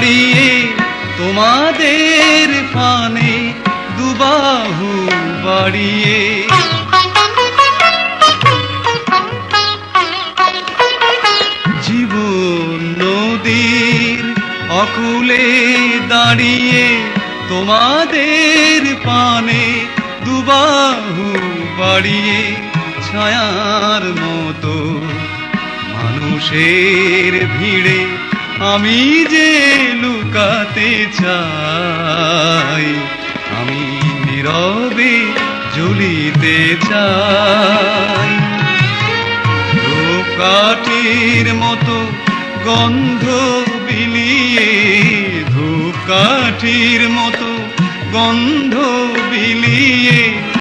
দাঁড়িয়ে তোমাদের পানে দুবাহু বাড়িয়ে। জীবন নদীর অকুলে দাঁড়িয়ে তোমাদের পানে দুবাহু বাড়িয়ে। ছায়ার মতো মানুষের ভিড়ে আমি যে লুকাতে চাই, আমি নীরবে জ্বলিতে চাই। ধূপকাঠির মতো গন্ধ বিলিয়ে, ধূপকাঠির মতো গন্ধ বিলিয়ে